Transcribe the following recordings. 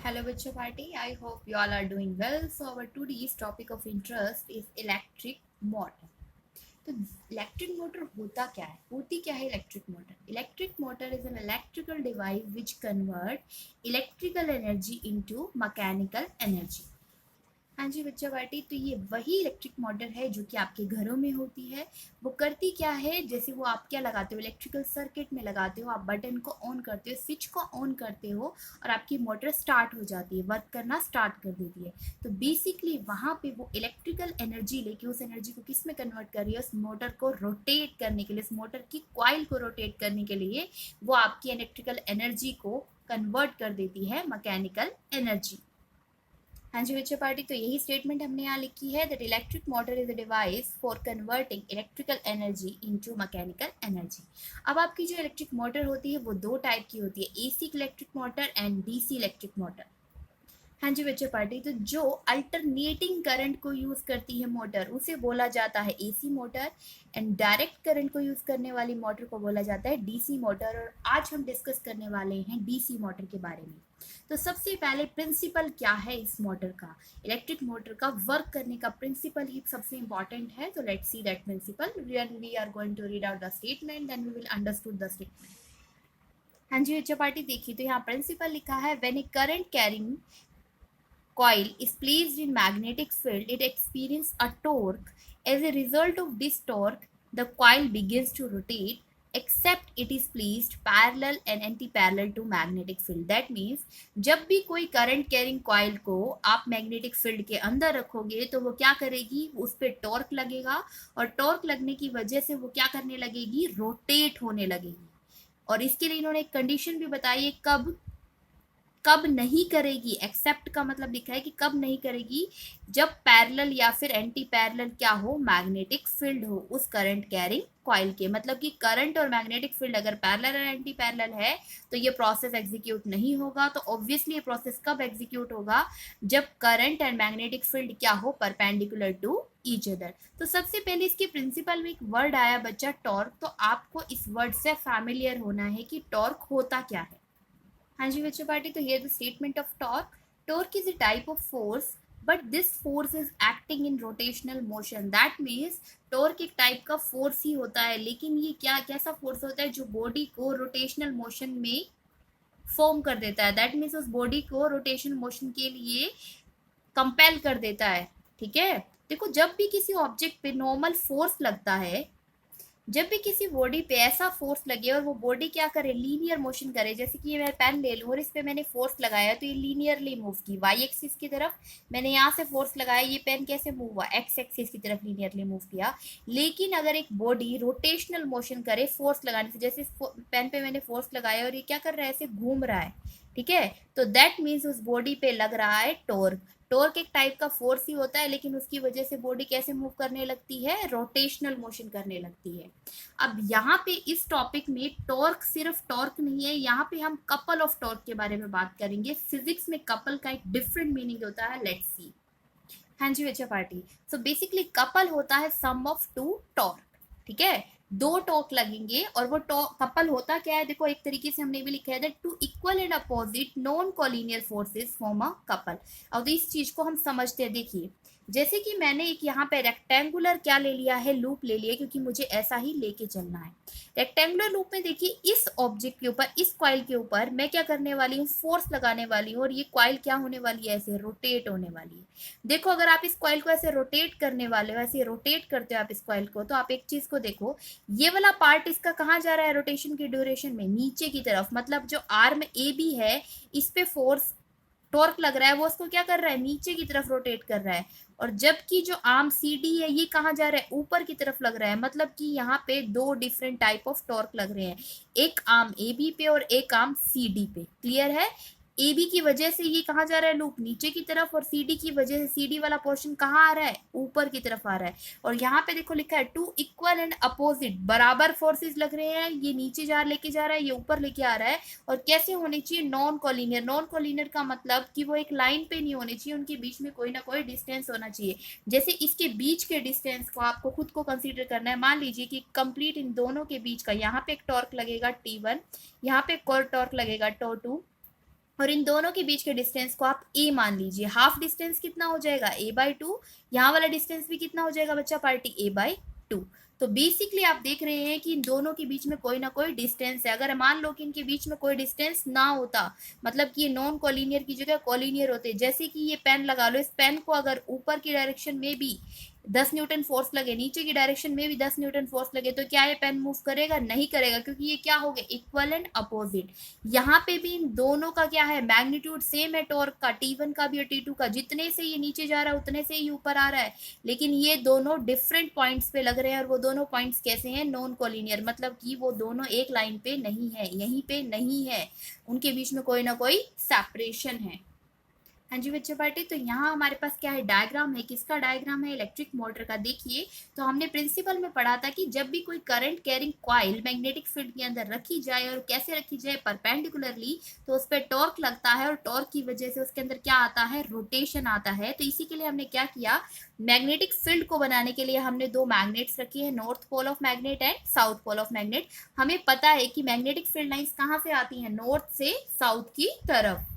Hello, Bachcha Party. I hope you all are doing well. So, our today's topic of interest is electric motor. तो electric motor होती क्या है electric motor? Electric motor is an electrical device which convert electrical energy into mechanical energy. हाँ जी बच्चा party, तो ये वही electric motor है जो कि आपके घरों में होती है। वो करती क्या है, जैसे वो आप क्या लगाते हो, इलेक्ट्रिकल सर्किट में लगाते हो, आप बटन को ऑन करते हो, स्विच को ऑन करते हो और आपकी मोटर स्टार्ट हो जाती है, वर्क करना स्टार्ट कर देती है। तो बेसिकली वहाँ पे वो इलेक्ट्रिकल एनर्जी लेके उस एनर्जी को किस में कन्वर्ट कर रही है, उस मोटर को रोटेट करने के लिए, उस मोटर की कॉइल को रोटेट करने के लिए वो आपकी इलेक्ट्रिकल एनर्जी को कन्वर्ट कर देती है मैकेनिकल एनर्जी। हाँ जी बच्चे पार्टी, तो यही स्टेटमेंट हमने यहाँ लिखी है that electric motor is a device for converting electrical energy into mechanical energy. अब आपकी जो इलेक्ट्रिक मोटर होती है वो दो टाइप की होती है, AC electric motor and DC electric motor. हाँ जी बच्चे पार्टी, तो जो अल्टरनेटिंग करंट को यूज करती है मोटर उसे बोला जाता है AC motor, and direct current को यूज करने वाली मोटर को बोला जाता है डीसी मोटर। और आज हम डिस्कस करने वाले हैं डीसी मोटर के बारे में। तो सबसे पहले प्रिंसिपल क्या है इस मोटर का, इलेक्ट्रिक मोटर का वर्क करने का प्रिंसिपल ही सबसे इंपॉर्टेंट है। तो let's see that principle, we are going to read out the statement, then we will understood the statement. हाँ जी बच्चे पार्टी, देखिए तो यहाँ प्रिंसिपल लिखा है when A current carrying coil is placed in magnetic field, it experiences a torque. As a result of this torque, the coil begins to rotate except it is placed parallel and anti-parallel to magnetic field. That means जब भी कोई current carrying coil को आप magnetic field के अंदर रखोगे तो वो क्या करेगी, उस पर टॉर्क लगेगा और टॉर्क लगने की वजह से वो क्या करने लगेगी, रोटेट होने लगेगी। और इसके लिए इन्होंने एक कंडीशन भी बताई है, कब नहीं करेगी। एक्सेप्ट का मतलब लिखा है कि कब नहीं करेगी, जब पैरेलल या फिर एंटी पैरेलल क्या हो, मैग्नेटिक फील्ड हो उस करंट कैरिंग कॉइल के। मतलब कि करंट और मैग्नेटिक फील्ड अगर पैरेलल और एंटी पैरेलल है तो ये प्रोसेस एग्जीक्यूट नहीं होगा। तो ऑब्वियसली ये प्रोसेस कब एग्जीक्यूट होगा, जब करंट एंड मैग्नेटिक फील्ड क्या हो, परपेंडिकुलर टू ईच अदर। तो सबसे पहले इसके प्रिंसिपल में एक वर्ड आया बच्चा, टॉर्क। तो आपको इस वर्ड से फैमिलियर होना है कि टॉर्क होता क्या है। हाँ जी बच्चों पार्टी, तो here the statement of torque. Torque is a type of force but this force is acting in rotational motion. That means torque एक टाइप का फोर्स ही होता है, लेकिन ये क्या कैसा फोर्स होता है, जो बॉडी को रोटेशनल मोशन में फॉर्म कर देता है। दैट मीन्स उस बॉडी को रोटेशन मोशन के लिए कंपेल कर देता है। ठीक है, देखो जब भी किसी ऑब्जेक्ट पे नॉर्मल फोर्स लगता है, जब भी किसी बॉडी पे ऐसा फोर्स लगे और वो बॉडी क्या करे, लीनियर मोशन करे, जैसे कि ये मैं पेन ले लूँ और इस पे मैंने फोर्स लगाया तो ये लीनियरली मूव की वाई एक्सिस की तरफ, मैंने यहाँ से फोर्स लगाया, ये पेन कैसे मूव हुआ, एक्स एक्सिस की तरफ लीनियरली मूव किया। लेकिन अगर एक बॉडी रोटेशनल मोशन करे फोर्स लगाने से, जैसे पेन पे मैंने फोर्स लगाया और ये क्या कर रहा है, ऐसे घूम रहा है, ठीक है, तो दैट मीन्स उस बॉडी पे लग रहा है टॉर्क। टॉर्क एक टाइप का फोर्स ही होता है, लेकिन उसकी वजह से बॉडी कैसे मूव करने लगती है, रोटेशनल मोशन करने लगती है। अब यहाँ पे इस टॉपिक में टॉर्क सिर्फ टॉर्क नहीं है, यहाँ पे हम कपल ऑफ टॉर्क के बारे में बात करेंगे। फिजिक्स में कपल का एक डिफरेंट मीनिंग होता है, लेट्स सी। हाँ जी बच्चा पार्टी, सो बेसिकली कपल होता है सम ऑफ टू टॉर्क। ठीक है, दो टॉर्क लगेंगे और वो कपल होता क्या है, देखो एक तरीके से हमने भी लिखा है that two equal and opposite non collinear forces form a couple. अब इस चीज को हम समझते हैं, देखिए जैसे कि मैंने एक यहाँ पे रेक्टेंगुलर क्या ले लिया है, लूप ले लिया, क्योंकि मुझे ऐसा ही लेके चलना है। रेक्टेंगुलर लूप में देखिए इस ऑब्जेक्ट के ऊपर, इस कॉइल के ऊपर मैं क्या करने वाली हूँ, फोर्स लगाने वाली हूँ और ये कॉइल क्या होने वाली है, ऐसे रोटेट होने वाली है। देखो अगर आप इस कॉइल को ऐसे रोटेट करने वाले हो, ऐसे रोटेट करते हो आप इस कॉइल को, तो आप एक चीज को देखो, ये वाला पार्ट इसका कहाँ जा रहा है रोटेशन की ड्यूरेशन में, नीचे की तरफ। मतलब जो आर्म ए बी है, इस पे फोर्स टॉर्क लग रहा है, वो उसको क्या कर रहा है, नीचे की तरफ रोटेट कर रहा है। और जबकि जो आर्म सी डी है, ये कहाँ जा रहा है, ऊपर की तरफ लग रहा है। मतलब कि यहाँ पे दो डिफरेंट टाइप ऑफ टॉर्क लग रहे हैं, एक आर्म ए बी पे और एक आर्म सी डी पे। क्लियर है, ए बी की वजह से ये कहाँ जा रहा है, लूप नीचे की तरफ, और सी डी की वजह से सी डी वाला पोर्शन कहाँ आ रहा है, ऊपर की तरफ आ रहा है। और यहाँ पे देखो लिखा है टू इक्वल एंड अपोजिट, बराबर फोर्सेस लग रहे हैं, ये नीचे जा लेके जा रहा है, ये ऊपर लेके आ रहा है। और कैसे होने चाहिए, नॉन कॉलिनियर। नॉन कॉलिनियर का मतलब कि वो एक लाइन पे नहीं होने चाहिए, उनके बीच में कोई ना कोई डिस्टेंस होना चाहिए। जैसे इसके बीच के डिस्टेंस को आपको खुद को कंसीडर करना है। मान लीजिए कि कंप्लीट इन दोनों के बीच का यहाँ पे एक टॉर्क लगेगा T1, यहाँ पे एक और टॉर्क लगेगा T2, और इन दोनों के बीच के डिस्टेंस को आप a मान लीजिए। हाफ डिस्टेंस कितना हो जाएगा, a/2। यहाँ वाला डिस्टेंस भी कितना हो जाएगा बच्चा पार्टी, a/2। तो बेसिकली आप देख रहे हैं कि इन दोनों के बीच में कोई ना कोई डिस्टेंस है। अगर मान लो कि इनके बीच में कोई डिस्टेंस ना होता, मतलब कि ये नॉन कॉलिनियर की जगह कॉलिनियर होते, जैसे कि ये पेन लगा लो, इस पेन को अगर ऊपर की डायरेक्शन में भी 10 न्यूटन फोर्स लगे, नीचे की डायरेक्शन में भी 10 न्यूटन फोर्स लगे, तो क्या ये पेन मूव करेगा, नहीं करेगा, क्योंकि ये क्या हो गए, इक्वल एंड अपोजिट। यहाँ पे भी इन दोनों का क्या है, मैग्नीट्यूड सेम है टॉर्क का, T1 का भी और T2 का। जितने से ये नीचे जा रहा है उतने से ही ऊपर आ रहा है, लेकिन ये दोनों डिफरेंट पॉइंट्स पे लग रहे हैं। और वो दोनों पॉइंट्स कैसे हैं, नॉन कोलिनियर, मतलब कि वो दोनों एक लाइन पे नहीं है, यहीं पे नहीं है, उनके बीच में कोई ना कोई सेपरेशन है। हाँ जी बच्चों पार्टी, तो यहाँ हमारे पास क्या है, डायग्राम है। किसका डायग्राम है, इलेक्ट्रिक मोटर का। देखिए, तो हमने प्रिंसिपल में पढ़ा था कि जब भी कोई current carrying coil magnetic field के अंदर रखी जाए, और कैसे रखी जाए, परपेंडिकुलरली, तो उस पर टॉर्क लगता है, और टॉर्क की वजह से उसके अंदर क्या आता है, रोटेशन आता है। तो इसी के लिए हमने क्या किया, मैग्नेटिक फील्ड को बनाने के लिए हमने दो मैग्नेट्स रखे हैं, north pole of magnet and south pole of magnet. हमें पता है कि मैग्नेटिक फील्ड लाइंस कहाँ से आती हैं, नॉर्थ से साउथ की तरफ।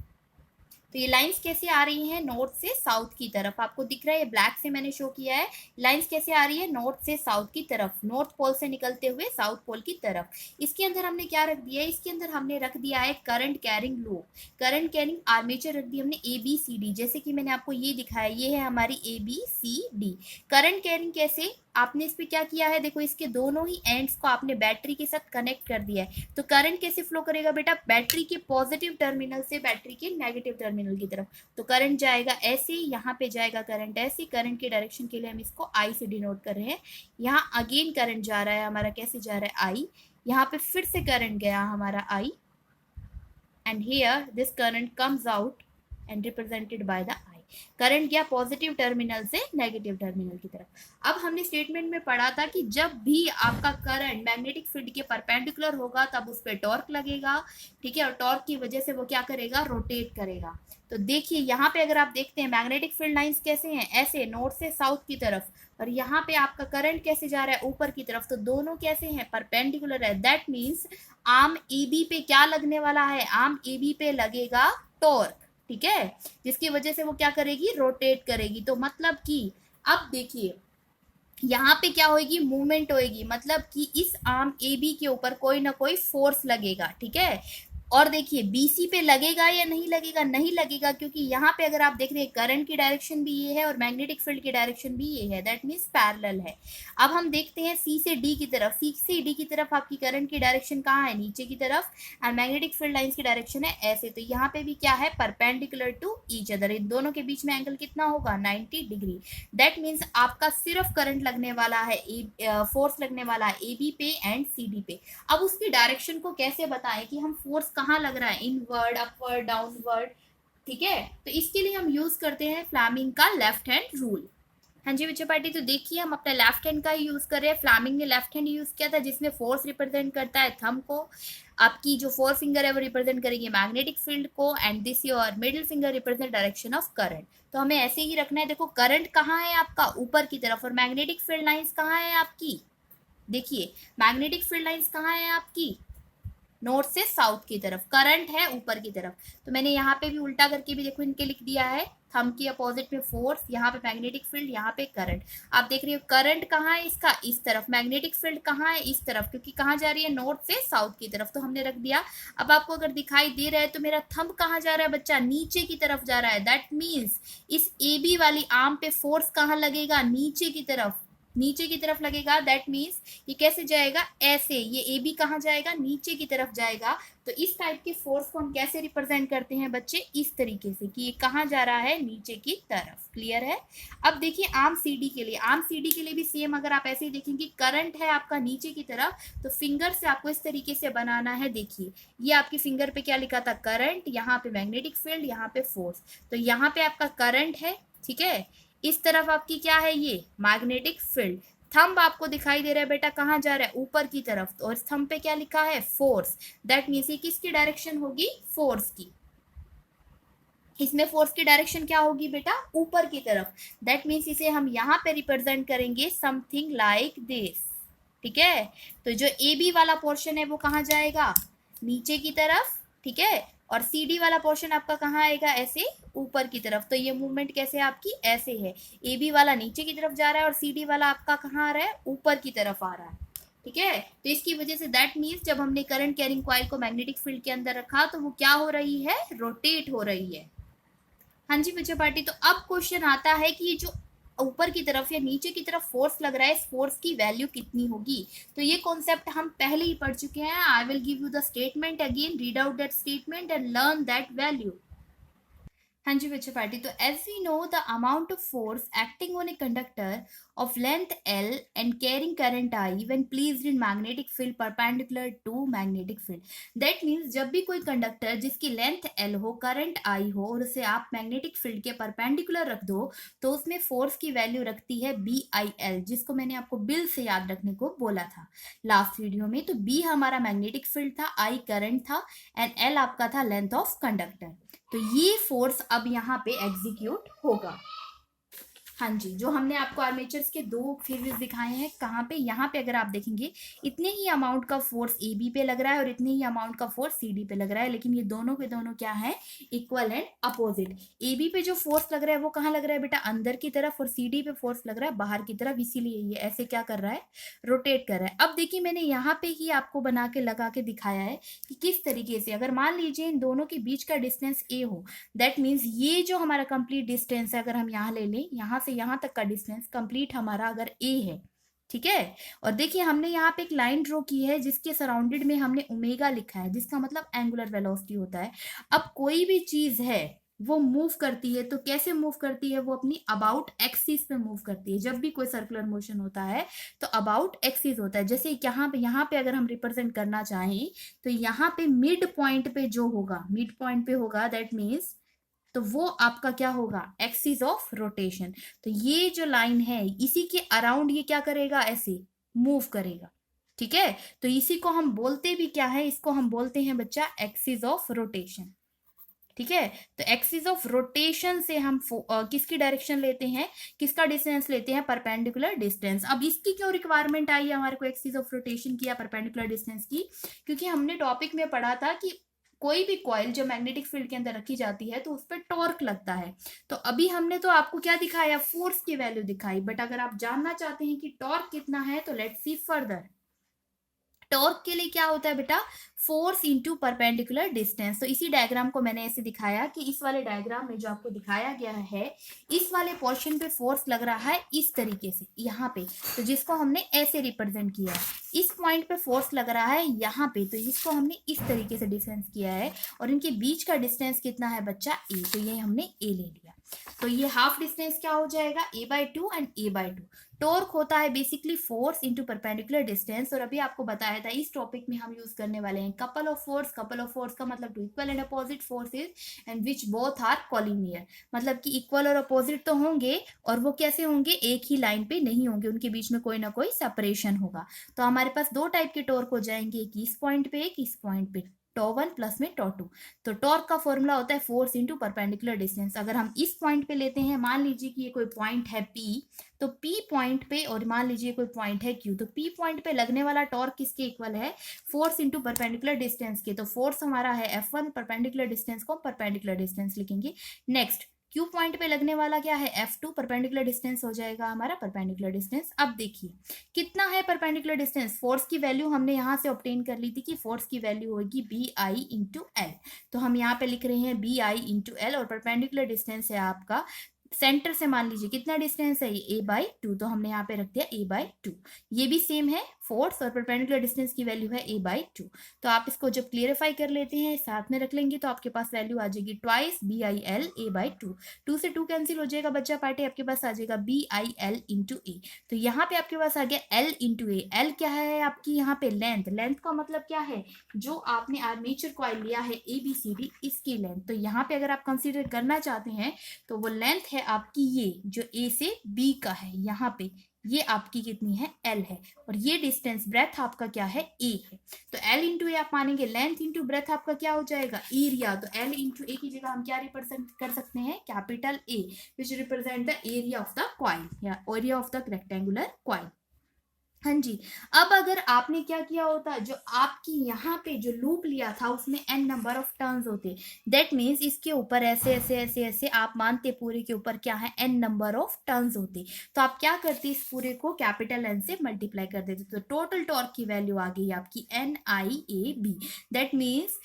तो ये लाइंस कैसे आ रही हैं, नॉर्थ से साउथ की तरफ। आपको दिख रहा है, ये ब्लैक से मैंने शो किया है। लाइंस कैसे आ रही है, नॉर्थ से साउथ की तरफ, नॉर्थ पोल से निकलते हुए साउथ पोल की तरफ। इसके अंदर हमने क्या रख दिया है, इसके अंदर हमने रख दिया है current carrying loop, current carrying armature रख दी हमने ABCD। जैसे कि मैंने आपको ये दिखाया, ये है हमारी ABCD। करंट कैरिंग कैसे, आपने इस पे क्या किया है, देखो इसके दोनों ही एंड्स को आपने बैटरी के साथ कनेक्ट कर दिया है। तो करंट कैसे फ्लो करेगा बेटा, बैटरी के पॉजिटिव टर्मिनल से बैटरी के नेगेटिव टर्मिनल की तरफ। तो करंट जाएगा ऐसे, यहाँ पे जाएगा करंट ऐसे। करंट के डायरेक्शन के लिए हम इसको I से डिनोट कर रहे हैं। यहाँ अगेन करंट जा रहा है हमारा, कैसे जा रहा है, I। यहाँ पे फिर से करंट गया हमारा I, and here this current comes out and represented by the I। Current गया पॉजिटिव टर्मिनल से नेगेटिव टर्मिनल की तरफ। अब हमने स्टेटमेंट में पढ़ा था कि जब भी आपका करंट मैग्नेटिक फील्ड के परपेंडिकुलर होगा, तब उस पर टॉर्क लगेगा, ठीक है, और टॉर्क की वजह से वो क्या करेगा, रोटेट करेगा। तो देखिए यहाँ पे अगर आप देखते हैं, मैग्नेटिक फील्ड लाइंस कैसे हैं, ऐसे नॉर्थ से साउथ की तरफ, और यहाँ पे आपका करंट कैसे जा रहा है, ऊपर की तरफ। तो दोनों कैसे हैं, परपेंडिकुलर है। दैट मीन्स आर्म AB पे क्या लगने वाला है, आर्म AB पे लगेगा टॉर्क, ठीक है, जिसकी वजह से वो क्या करेगी, रोटेट करेगी। तो मतलब कि अब देखिए, यहाँ पे क्या होगी, मूवमेंट होगी, मतलब कि इस आर्म AB के ऊपर कोई ना कोई फोर्स लगेगा, ठीक है। और देखिए BC पे लगेगा या नहीं लगेगा, नहीं लगेगा, क्योंकि यहाँ पे अगर आप देख रहे हैं, करंट की डायरेक्शन भी ये है और मैग्नेटिक फील्ड की डायरेक्शन भी ये है, दैट मीन्स पैरेलल है। अब हम देखते हैं C से D की तरफ। C से D की तरफ आपकी करंट की डायरेक्शन कहाँ है, नीचे की तरफ, और मैग्नेटिक फील्ड लाइंस की डायरेक्शन है ऐसे। तो यहाँ पे भी क्या है, परपेंडिकुलर टू ईच अदर। इन दोनों के बीच में एंगल कितना होगा, 90 डिग्री। दैट मीन्स आपका सिर्फ करंट लगने वाला है, फोर्स लगने वाला है AB पे एंड CD पे। अब उसकी डायरेक्शन को कैसे बताएं कि हम फोर्स कहाँ लग रहा है, इनवर्ड, अपवर्ड, डाउनवर्ड, ठीक है। तो इसके लिए हम यूज करते हैं फ्लेमिंग का लेफ्ट हैंड रूल। हाँ जी बच्चों पार्टी, तो देखिए हम अपने लेफ्ट हैंड का ही यूज कर रहे हैं। फ्लेमिंग ने लेफ्ट हैंड यूज किया था, जिसमें फोर्स रिप्रेजेंट करता है थंब को, आपकी जो फोर फिंगर है वो रिप्रेजेंट करेगी मैग्नेटिक फील्ड को, and this your middle finger represent direction of current. तो हमें ऐसे ही रखना है। देखो करंट कहाँ है आपका, ऊपर की तरफ, और मैग्नेटिक फील्ड लाइंस कहाँ है आपकी, देखिए मैग्नेटिक फील्ड लाइंस कहाँ है आपकी, नॉर्थ से साउथ की तरफ, करंट है ऊपर की तरफ। तो मैंने यहाँ पे भी उल्टा करके भी देखो इनके लिख दिया है, थंब की अपोजिट में फोर्स, यहाँ पे मैग्नेटिक फील्ड, यहाँ पे करंट। आप देख रहे हो करंट कहाँ है इसका, इस तरफ, मैग्नेटिक फील्ड कहाँ है, इस तरफ, क्योंकि कहाँ जा रही है, नॉर्थ से साउथ की तरफ, तो हमने रख दिया। अब आपको अगर दिखाई दे रहा है, तो मेरा थंब कहाँ जा रहा है बच्चा, नीचे की तरफ जा रहा है। दैट मीन्स इस AB वाली आर्म पे फोर्स कहाँ लगेगा, नीचे की तरफ, नीचे की तरफ लगेगा। दैट मीन्स ये कैसे जाएगा, ऐसे, ये AB कहाँ जाएगा, नीचे की तरफ जाएगा। तो इस टाइप के फोर्स को हम कैसे रिप्रेजेंट करते हैं बच्चे, इस तरीके से कि ये कहाँ जा रहा है, नीचे की तरफ। क्लियर है। अब देखिए आर्म CD के लिए, आर्म CD के लिए भी सेम, अगर आप ऐसे ही देखेंगे, करंट है आपका नीचे की तरफ, तो फिंगर से आपको इस तरीके से बनाना है। देखिए ये आपकी फिंगर पे क्या लिखा था, करंट, यहाँ पे मैग्नेटिक फील्ड, यहाँ पे फोर्स। तो यहाँ पे आपका करंट है, ठीक है, इस तरफ आपकी क्या है, ये मैग्नेटिक फील्ड। थंब आपको दिखाई दे रहा है बेटा, कहाँ जा रहा है, ऊपर की तरफ, तो इस थंब पे क्या लिखा है, फोर्स। दैट मीन्स ये किसकी डायरेक्शन होगी, फोर्स की। इसमें फोर्स की डायरेक्शन क्या होगी बेटा, ऊपर की तरफ। दैट मीन्स इसे हम यहाँ पे रिप्रेजेंट करेंगे समथिंग लाइक दिस, ठीक है। तो जो AB वाला पोर्शन है वो कहाँ जाएगा, नीचे की तरफ, ठीक है। और CD वाला पोर्शन आपका कहाँ आएगा, ऐसे ऊपर की तरफ। तो ये मूवमेंट कैसे आपकी, ऐसे है, AB वाला नीचे की तरफ जा रहा है और CD वाला आपका कहाँ आ रहा है, ऊपर की तरफ आ रहा है। ठीक है, तो इसकी वजह से दैट मीन्स जब हमने करंट कैरिंग कॉइल को मैग्नेटिक फील्ड के अंदर रखा तो वो क्या हो रही है, रोटेट हो रही है। हाँ जी बच्चा पार्टी, तो अब क्वेश्चन आता है कि ये जो ऊपर की तरफ या नीचे की तरफ फोर्स लग रहा है, इस फोर्स की वैल्यू कितनी होगी। तो ये कॉन्सेप्ट हम पहले ही पढ़ चुके हैं। I will give you the statement again, read out that statement and learn that value. हाँ जी बच्चे पार्टी, तो as we know the amount of force acting on a conductor of length L and carrying current I when placed in magnetic field perpendicular to magnetic field. That means जब भी कोई conductor जिसकी length L हो, current I हो और उसे आप magnetic field के परपेंडिकुलर रख दो तो उसमें फोर्स की वैल्यू रखती है BIL, जिसको मैंने आपको बिल से याद रखने को बोला था लास्ट वीडियो में। तो B हमारा मैग्नेटिक फील्ड था, I करंट था एंड L आपका था लेंथ ऑफ कंडक्टर। तो ये फोर्स अब यहाँ पे एग्जीक्यूट होगा। हाँ जी, जो हमने आपको आर्मेचर्स के दो फेजेस दिखाए हैं, कहाँ पे, यहाँ पे अगर आप देखेंगे इतने ही अमाउंट का फोर्स AB पे लग रहा है और इतने ही अमाउंट का फोर्स CD पे लग रहा है, लेकिन ये दोनों के दोनों क्या है, इक्वल एंड अपोजिट। AB पे जो फोर्स लग रहा है वो कहाँ लग रहा है बेटा, अंदर की तरफ, और CD पे फोर्स लग रहा है बाहर की तरफ, इसीलिए ये ऐसे क्या कर रहा है, रोटेट कर रहा है। अब देखिए मैंने यहाँ पे ही आपको बना के लगा के दिखाया है कि किस तरीके से, अगर मान लीजिए इन दोनों के बीच का डिस्टेंस A हो, दैट मीन्स ये जो हमारा कंप्लीट डिस्टेंस है, अगर हम यहाँ ले लें, यहाँ से यहाँ तक का डिस्टेंस कंप्लीट हमारा अगर A है, ठीक है, और देखिए हमने यहाँ पे एक लाइन ड्रॉ की है जिसके सराउंडेड में हमने ओमेगा लिखा है, जिसका मतलब एंगुलर वेलोसिटी होता है। अब कोई भी चीज है वो मूव करती है तो कैसे मूव करती है, वो अपनी अबाउट एक्सिस पे मूव करती है। जब भी कोई सर्कुलर मोशन होता है तो अबाउट एक्सिस होता है। जैसे यहाँ पे अगर हम रिप्रेजेंट करना चाहें तो यहाँ पे मिड पॉइंट पे जो होगा, मिड पॉइंट पे होगा, दैट मीन्स तो वो आपका क्या होगा, एक्सिस ऑफ रोटेशन। तो ये जो लाइन है इसी के अराउंड ये क्या करेगा, ऐसे मूव करेगा। ठीक है, तो इसी को हम बोलते भी क्या है, इसको हम बोलते हैं बच्चा एक्सिस ऑफ रोटेशन। ठीक है, तो एक्सिस ऑफ रोटेशन से हम किसकी डायरेक्शन लेते हैं, किसका डिस्टेंस लेते हैं, परपेंडिकुलर डिस्टेंस। अब इसकी क्यों रिक्वायरमेंट आई है हमारे को एक्सिस ऑफ रोटेशन की या परपेंडिकुलर डिस्टेंस की, क्योंकि हमने टॉपिक में पढ़ा था कि कोई भी कॉइल जो मैग्नेटिक फील्ड के अंदर रखी जाती है तो उस पर टॉर्क लगता है। तो अभी हमने तो आपको क्या दिखाया, फोर्स की वैल्यू दिखाई, बट अगर आप जानना चाहते हैं कि टॉर्क कितना है तो लेट्स सी फर्दर। टॉर्क के लिए क्या होता है बेटा, फोर्स इंटू परपेंडिकुलर डिस्टेंस। तो इसी डायग्राम को मैंने ऐसे दिखाया कि इस वाले डायग्राम में जो आपको दिखाया गया है, इस वाले पोर्शन पे फोर्स लग रहा है इस तरीके से यहाँ पे, तो जिसको हमने ऐसे रिप्रेजेंट किया है। इस पॉइंट पे फोर्स लग रहा है यहाँ पे, तो जिसको हमने इस तरीके से डिफरेंस किया है, और इनके बीच का डिस्टेंस कितना है बच्चा, ए, तो ये हमने ए ले लिया। तो ये हाफ डिस्टेंस क्या हो जाएगा, A/2 एंड A/2। टॉर्क होता है basically force into perpendicular distance. और अभी आपको बताया था इस टॉपिक में हम यूज करने वाले हैं couple of force. Couple of force का मतलब two equal and opposite forces and which both are collinear, मतलब कि इक्वल और अपोजिट तो होंगे, और वो कैसे होंगे, एक ही लाइन पे नहीं होंगे, उनके बीच में कोई ना कोई सेपरेशन होगा। तो हमारे पास दो टाइप के टॉर्क हो जाएंगे, एक इस पॉइंट पे, एक इस पॉइंट पे, τ1 प्लस में τ2। तो टॉर्क का फॉर्मूला होता है फोर्स इंटू परपेंडिकुलर डिस्टेंस। अगर हम इस पॉइंट पे लेते हैं, मान लीजिए कि ये कोई पॉइंट है P, तो P पॉइंट पे, और मान लीजिए कोई पॉइंट है Q, तो P पॉइंट पे लगने वाला टॉर्क किसके इक्वल है, फोर्स इंटू परपेंडिकुलर डिस्टेंस के। तो फोर्स हमारा है F1, परपेंडिकुलर डिस्टेंस को परपेंडिकुलर डिस्टेंस लिखेंगे। नेक्स्ट Q पॉइंट पे लगने वाला क्या है, F2, परपेंडिकुलर डिस्टेंस हो जाएगा हमारा परपेंडिकुलर डिस्टेंस। अब देखिए कितना है परपेंडिकुलर डिस्टेंस, फोर्स की वैल्यू हमने यहाँ से ऑब्टेन कर ली थी कि फोर्स की वैल्यू होगी BI इंटू एल। तो हम यहाँ पे लिख रहे हैं BI इंटू एल, और परपेंडिकुलर डिस्टेंस है आपका सेंटर से, मान लीजिए कितना डिस्टेंस है ये, A/2, तो हमने यहाँ पे रख दिया A/2। ये भी सेम है, फोर्स और परपेंडिकुलर डिस्टेंस की वैल्यू है A/2। तो आप इसको जब क्लियरिफाई कर लेते हैं, साथ में रख लेंगे, तो आपके पास वैल्यू आ जाएगी ट्वाइस BIL A/2। 2 से 2 कैंसिल हो जाएगा बच्चा पार्टी, आपके पास आ जाएगा BIL इंटू ए। तो यहाँ पे आपके पास आ गया L इंटू ए। एल क्या है आपकी यहाँ पे, लेंथ। लेंथ का मतलब क्या है, जो आपने आर्मेचर कॉइल लिया है ABCD, इसकी लेंथ। तो यहाँ पे अगर आप कंसीडर करना चाहते हैं तो वो लेंथ है आपकी, ये जो A से B का है, यहाँ पे ये आपकी कितनी है, L है, और ये डिस्टेंस ब्रेथ आपका क्या है, A है। तो L इंटू ए आप मानेंगे, लेंथ इंटू ब्रेथ आपका क्या हो जाएगा, एरिया। तो L इंटू ए की जगह हम क्या रिप्रेजेंट कर सकते हैं, capital A, which represent the area of the coil या area of the rectangular coil. हाँ जी। अब अगर आपने क्या किया होता, जो आपकी यहाँ पे जो लूप लिया था उसमें n नंबर ऑफ टर्न्स होते, दैट मीन्स इसके ऊपर ऐसे ऐसे ऐसे ऐसे आप मानते पूरे के ऊपर क्या है n नंबर ऑफ टर्न्स होते, तो आप क्या करते इस पूरे को कैपिटल N से मल्टीप्लाई कर देते, तो टोटल टॉर्क की वैल्यू आ गई आपकी NIAB। That means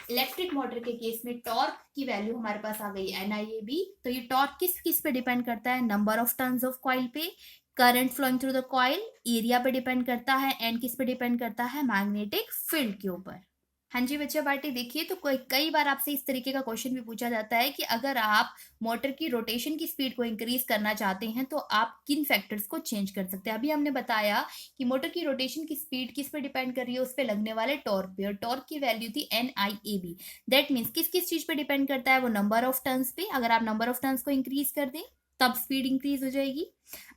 electric motor के केस में टॉर्क की वैल्यू हमारे पास आ गई NIAB। तो ये टॉर्क किस किस पे डिपेंड करता है, number of turns of coil पे, current flowing through the coil, area पे डिपेंड करता है, एंड किस पे डिपेंड करता है, मैग्नेटिक फील्ड के ऊपर। हाँ जी बच्चा बाटी देखिए, तो कोई कई बार आपसे इस तरीके का क्वेश्चन भी पूछा जाता है कि अगर आप मोटर की रोटेशन की स्पीड को इंक्रीज करना चाहते हैं तो आप किन फैक्टर्स को चेंज कर सकते हैं। अभी हमने बताया कि मोटर की रोटेशन की स्पीड किस पे डिपेंड कर रही है, उस पे लगने वाले टॉर्क पे, और टॉर्क की वैल्यू थी NIAB। दैट मीन्स किस किस चीज पे डिपेंड करता है, वो नंबर ऑफ टर्न्स पे, अगर आप नंबर ऑफ टर्न्स को इंक्रीज कर दें तब स्पीड इंक्रीज हो जाएगी,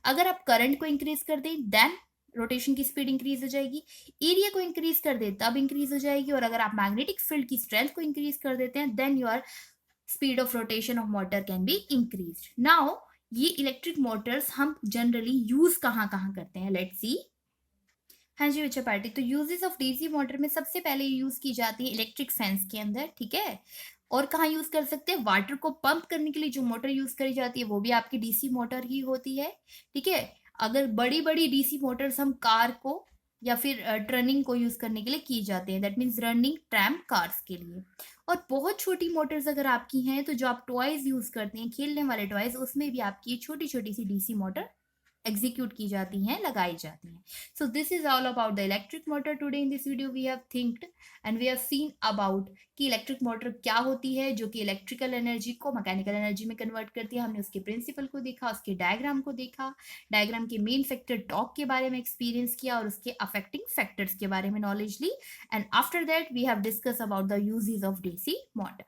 अगर आप करंट को इंक्रीज कर दें देन रोटेशन की स्पीड इंक्रीज हो जाएगी, एरिया को इंक्रीज कर दे तब इंक्रीज हो जाएगी, और अगर आप मैग्नेटिक फील्ड की स्ट्रेंथ को इंक्रीज कर देते हैं then your speed of rotation of motor can be increase. Now ये इलेक्ट्रिक मोटर्स हम जनरली यूज कहाँ कहाँ करते हैं, लेट्स सी। हाँ जी बच्चा पार्टी, तो यूजेस ऑफ डीसी मोटर में सबसे पहले यूज की जाती है इलेक्ट्रिक फैंस के अंदर, ठीक है। और कहाँ यूज कर सकते हैं, वाटर को पंप करने के लिए जो मोटर यूज करी जाती है वो भी आपकी डीसी मोटर ही होती है, ठीक है। अगर बड़ी बड़ी डीसी मोटर्स हम कार को या फिर टर्निंग को यूज करने के लिए की जाते हैं, that means running tram cars के लिए। और बहुत छोटी मोटर्स अगर आपकी हैं तो जो आप टॉयज यूज करते हैं खेलने वाले टॉयज, उसमें भी आपकी छोटी छोटी सी डीसी मोटर एग्जीक्यूट की जाती हैं, लगाई जाती हैं। So this is all about the electric motor. Today in this video we have thinked and we have seen about कि इलेक्ट्रिक मोटर क्या होती है, जो कि इलेक्ट्रिकल एनर्जी को मैकेनिकल एनर्जी में कन्वर्ट करती है। हमने उसके प्रिंसिपल को देखा, उसके डायग्राम को देखा, डायग्राम के मेन फैक्टर टॉर्क के बारे में एक्सपीरियंस किया, और उसके अफेक्टिंग फैक्टर्स के बारे में नॉलेज ली। And after that we have discuss about the uses of DC motor.